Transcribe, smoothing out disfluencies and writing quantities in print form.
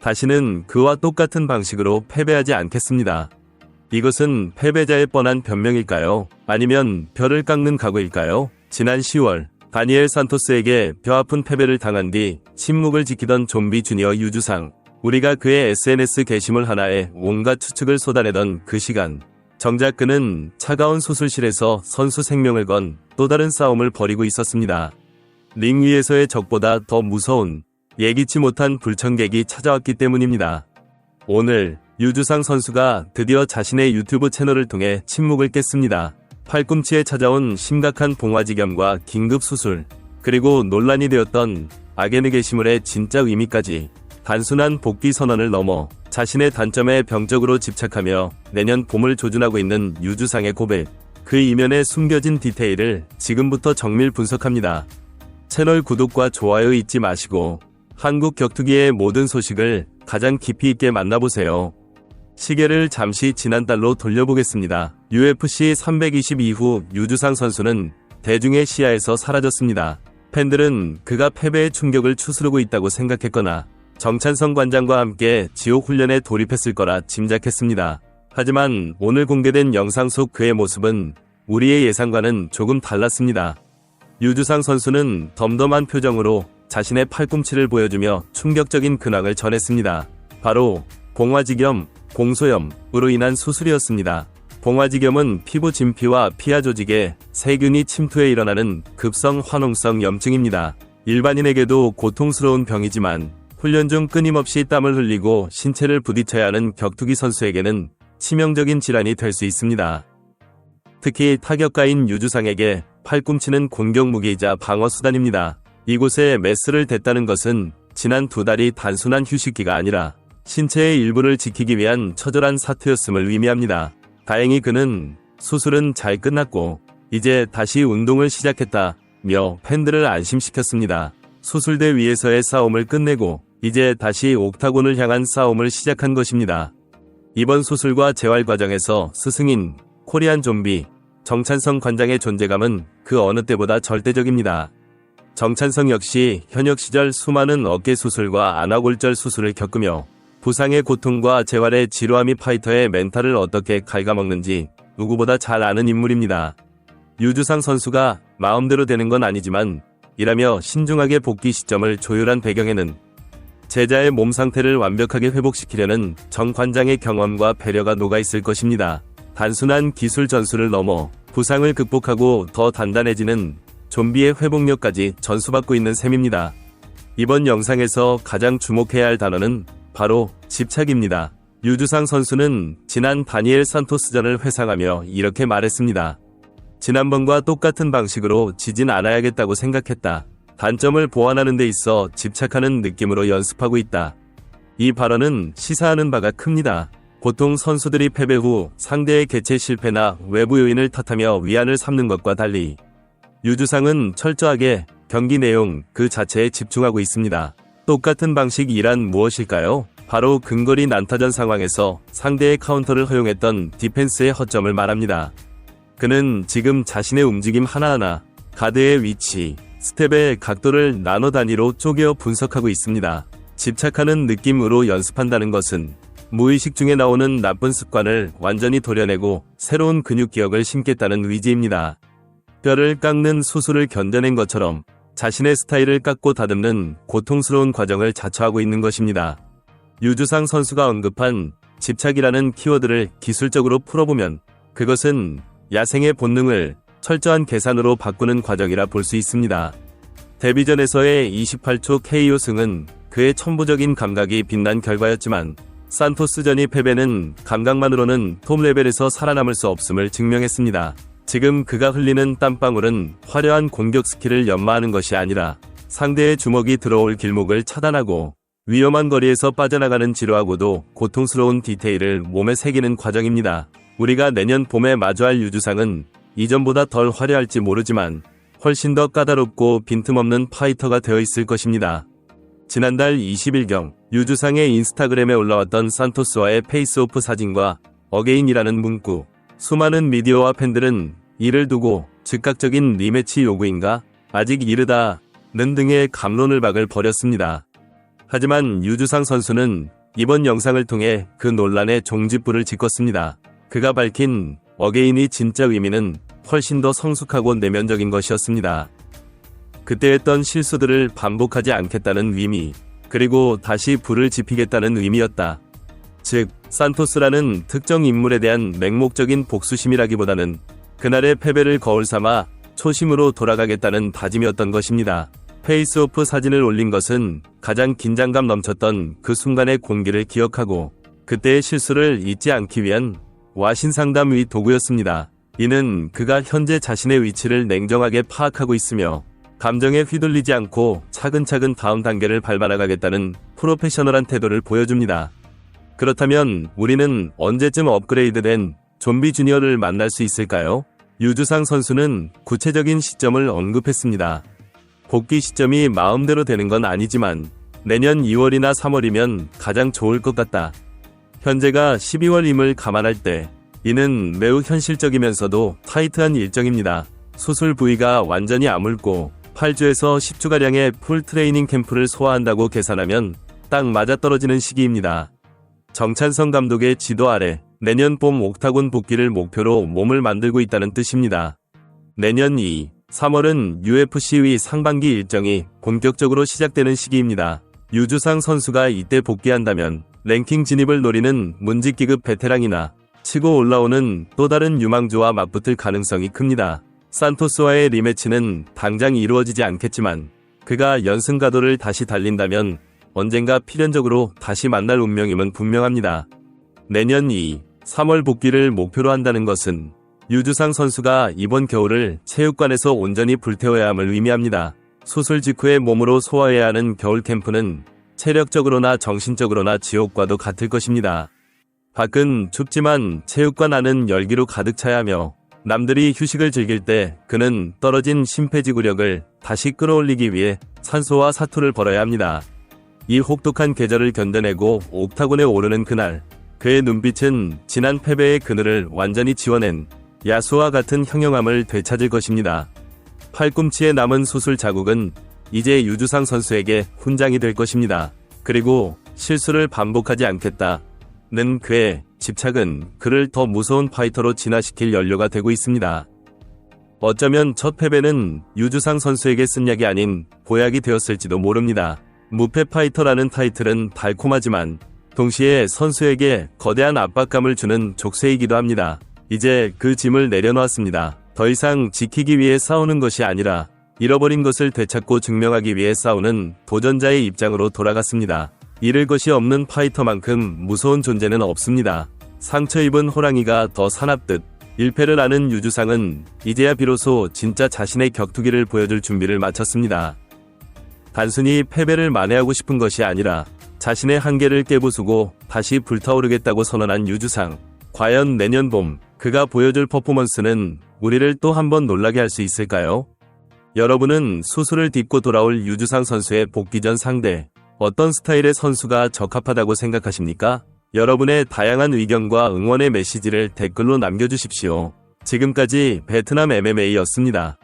다시는 그와 똑같은 방식으로 패배하지 않겠습니다. 이것은 패배자의 뻔한 변명일까요? 아니면 벼를 깎는 각오일까요? 지난 10월 다니엘 산토스에게 뼈아픈 패배를 당한 뒤 침묵을 지키던 좀비 주니어 유주상. 우리가 그의 SNS 게시물 하나에 온갖 추측을 쏟아내던 그 시간. 정작 그는 차가운 수술실에서 선수 생명을 건 또 다른 싸움을 벌이고 있었습니다. 링 위에서의 적보다 더 무서운 예기치 못한 불청객이 찾아왔기 때문입니다. 오늘 유주상 선수가 드디어 자신의 유튜브 채널을 통해 침묵을 깼습니다. 팔꿈치에 찾아온 심각한 봉화지겸과 긴급 수술, 그리고 논란이 되었던 악연의 게시물의 진짜 의미까지 단순한 복귀 선언을 넘어 자신의 단점에 병적으로 집착하며 내년 봄을 조준하고 있는 유주상의 고백, 그 이면에 숨겨진 디테일을 지금부터 정밀 분석합니다. 채널 구독과 좋아요 잊지 마시고 한국 격투기의 모든 소식을 가장 깊이 있게 만나보세요. 시계를 잠시 지난달로 돌려보겠습니다. UFC 320 이후 유주상 선수는 대중의 시야에서 사라졌습니다. 팬들은 그가 패배의 충격을 추스르고 있다고 생각했거나 정찬성 관장과 함께 지옥 훈련에 돌입했을 거라 짐작했습니다. 하지만 오늘 공개된 영상 속 그의 모습은 우리의 예상과는 조금 달랐습니다. 유주상 선수는 덤덤한 표정으로 자신의 팔꿈치를 보여주며 충격적인 근황을 전했습니다. 바로 봉화지겸, 공소염으로 인한 수술이었습니다. 봉화지겸은 피부 진피와 피하 조직에 세균이 침투해 일어나는 급성 화농성 염증입니다. 일반인에게도 고통스러운 병이지만 훈련 중 끊임없이 땀을 흘리고 신체를 부딪혀야 하는 격투기 선수에게는 치명적인 질환이 될 수 있습니다. 특히 타격가인 유주상에게 팔꿈치는 공격 무기이자 방어 수단입니다. 이곳에 메스를 댔다는 것은 지난 2달이 단순한 휴식기가 아니라 신체의 일부를 지키기 위한 처절한 사투였음을 의미합니다. 다행히 그는 수술은 잘 끝났고 이제 다시 운동을 시작했다며 팬들을 안심시켰습니다. 수술대 위에서의 싸움을 끝내고 이제 다시 옥타곤을 향한 싸움을 시작한 것입니다. 이번 수술과 재활 과정에서 스승인 코리안 좀비 정찬성 관장의 존재감은 그 어느 때보다 절대적입니다. 정찬성 역시 현역 시절 수많은 어깨 수술과 안아골절 수술을 겪으며 부상의 고통과 재활의 지루함이 파이터의 멘탈을 어떻게 갉아먹는지 누구보다 잘 아는 인물입니다. 유주상 선수가 마음대로 되는 건 아니지만 이라며 신중하게 복귀 시점을 조율한 배경에는 제자의 몸 상태를 완벽하게 회복시키려는 정 관장의 경험과 배려가 녹아있을 것입니다. 단순한 기술 전술을 넘어 부상을 극복하고 더 단단해지는 좀비의 회복력까지 전수받고 있는 셈입니다. 이번 영상에서 가장 주목해야 할 단어는 바로 집착입니다. 유주상 선수는 지난 다니엘 산토스전을 회상하며 이렇게 말했습니다. 지난번과 똑같은 방식으로 지진 않아야겠다고 생각했다. 단점을 보완하는 데 있어 집착하는 느낌으로 연습하고 있다. 이 발언은 시사하는 바가 큽니다. 보통 선수들이 패배 후 상대의 개체 실패나 외부 요인을 탓하며 위안을 삼는 것과 달리 유주상은 철저하게 경기 내용 그 자체에 집중하고 있습니다. 똑같은 방식이란 무엇일까요? 바로 근거리 난타전 상황에서 상대의 카운터를 허용했던 디펜스의 허점을 말합니다. 그는 지금 자신의 움직임 하나하나, 가드의 위치, 스텝의 각도를 나노 단위로 쪼개어 분석하고 있습니다. 집착하는 느낌으로 연습한다는 것은 무의식 중에 나오는 나쁜 습관을 완전히 도려내고 새로운 근육 기억을 심겠다는 의지입니다. 뼈를 깎는 수술을 견뎌낸 것처럼 자신의 스타일을 깎고 다듬는 고통스러운 과정을 자처하고 있는 것입니다. 유주상 선수가 언급한 집착이라는 키워드를 기술적으로 풀어보면 그것은 야생의 본능을 철저한 계산으로 바꾸는 과정이라 볼 수 있습니다. 데뷔전에서의 28초 KO 승은 그의 천부적인 감각이 빛난 결과였지만 산토스전이 패배는 감각만으로는 톱 레벨에서 살아남을 수 없음을 증명했습니다. 지금 그가 흘리는 땀방울은 화려한 공격 스킬을 연마하는 것이 아니라 상대의 주먹이 들어올 길목을 차단하고 위험한 거리에서 빠져나가는 지루하고도 고통스러운 디테일을 몸에 새기는 과정입니다. 우리가 내년 봄에 마주할 유주상은 이전보다 덜 화려할지 모르지만 훨씬 더 까다롭고 빈틈없는 파이터가 되어 있을 것입니다. 지난달 20일경 유주상의 인스타그램에 올라왔던 산토스와의 페이스오프 사진과 어게인이라는 문구. 수많은 미디어와 팬들은 이를 두고 즉각적인 리매치 요구인가? 아직 이르다는 등의 갑론을박을 벌였습니다. 하지만 유주상 선수는 이번 영상을 통해 그 논란에 종지부를 찍었습니다. 그가 밝힌 어게인의 진짜 의미는 훨씬 더 성숙하고 내면적인 것이었습니다. 그때 했던 실수들을 반복하지 않겠다는 의미, 그리고 다시 불을 지피겠다는 의미였다. 즉, 산토스라는 특정 인물에 대한 맹목적인 복수심이라기보다는 그날의 패배를 거울 삼아 초심으로 돌아가겠다는 다짐이었던 것입니다. 페이스오프 사진을 올린 것은 가장 긴장감 넘쳤던 그 순간의 공기를 기억하고 그때의 실수를 잊지 않기 위한 와신상담의 도구였습니다. 이는 그가 현재 자신의 위치를 냉정하게 파악하고 있으며 감정에 휘둘리지 않고 차근차근 다음 단계를 밟아나가겠다는 프로페셔널한 태도를 보여줍니다. 그렇다면 우리는 언제쯤 업그레이드된 좀비 주니어를 만날 수 있을까요? 유주상 선수는 구체적인 시점을 언급했습니다. 복귀 시점이 마음대로 되는 건 아니지만 내년 2월이나 3월이면 가장 좋을 것 같다. 현재가 12월임을 감안할 때 이는 매우 현실적이면서도 타이트한 일정입니다. 수술 부위가 완전히 아물고 8주에서 10주가량의 풀 트레이닝 캠프를 소화한다고 계산하면 딱 맞아떨어지는 시기입니다. 정찬성 감독의 지도 아래 내년 봄 옥타곤 복귀를 목표로 몸을 만들고 있다는 뜻입니다. 내년 2, 3월은 UFC의 상반기 일정이 본격적으로 시작되는 시기입니다. 유주상 선수가 이때 복귀한다면 랭킹 진입을 노리는 문직기급 베테랑이나 치고 올라오는 또 다른 유망주와 맞붙을 가능성이 큽니다. 산토스와의 리매치는 당장 이루어지지 않겠지만 그가 연승가도를 다시 달린다면 언젠가 필연적으로 다시 만날 운명임은 분명합니다. 내년 2, 3월 복귀를 목표로 한다는 것은 유주상 선수가 이번 겨울을 체육관에서 온전히 불태워야 함을 의미합니다. 수술 직후에 몸으로 소화해야 하는 겨울 캠프는 체력적으로나 정신적으로나 지옥과도 같을 것입니다. 밖은 춥지만 체육관 안은 열기로 가득 차야 하며 남들이 휴식을 즐길 때 그는 떨어진 심폐지구력을 다시 끌어올리기 위해 산소와 사투를 벌어야 합니다. 이 혹독한 계절을 견뎌내고 옥타곤에 오르는 그날, 그의 눈빛은 지난 패배의 그늘을 완전히 지워낸 야수와 같은 형형함을 되찾을 것입니다. 팔꿈치에 남은 수술 자국은 이제 유주상 선수에게 훈장이 될 것입니다. 그리고 실수를 반복하지 않겠다는 그의 집착은 그를 더 무서운 파이터로 진화시킬 연료가 되고 있습니다. 어쩌면 첫 패배는 유주상 선수에게 쓴 약이 아닌 보약이 되었을지도 모릅니다. 무패 파이터라는 타이틀은 달콤하지만 동시에 선수에게 거대한 압박감을 주는 족쇄이기도 합니다. 이제 그 짐을 내려놓았습니다. 더 이상 지키기 위해 싸우는 것이 아니라 잃어버린 것을 되찾고 증명하기 위해 싸우는 도전자의 입장으로 돌아갔습니다. 잃을 것이 없는 파이터만큼 무서운 존재는 없습니다. 상처 입은 호랑이가 더 사납듯 1패를 하는 유주상은 이제야 비로소 진짜 자신의 격투기를 보여줄 준비를 마쳤습니다. 단순히 패배를 만회하고 싶은 것이 아니라 자신의 한계를 깨부수고 다시 불타오르겠다고 선언한 유주상. 과연 내년 봄 그가 보여줄 퍼포먼스는 우리를 또 한 번 놀라게 할 수 있을까요? 여러분은 수술을 딛고 돌아올 유주상 선수의 복귀 전 상대, 어떤 스타일의 선수가 적합하다고 생각하십니까? 여러분의 다양한 의견과 응원의 메시지를 댓글로 남겨주십시오. 지금까지 베트남 MMA였습니다.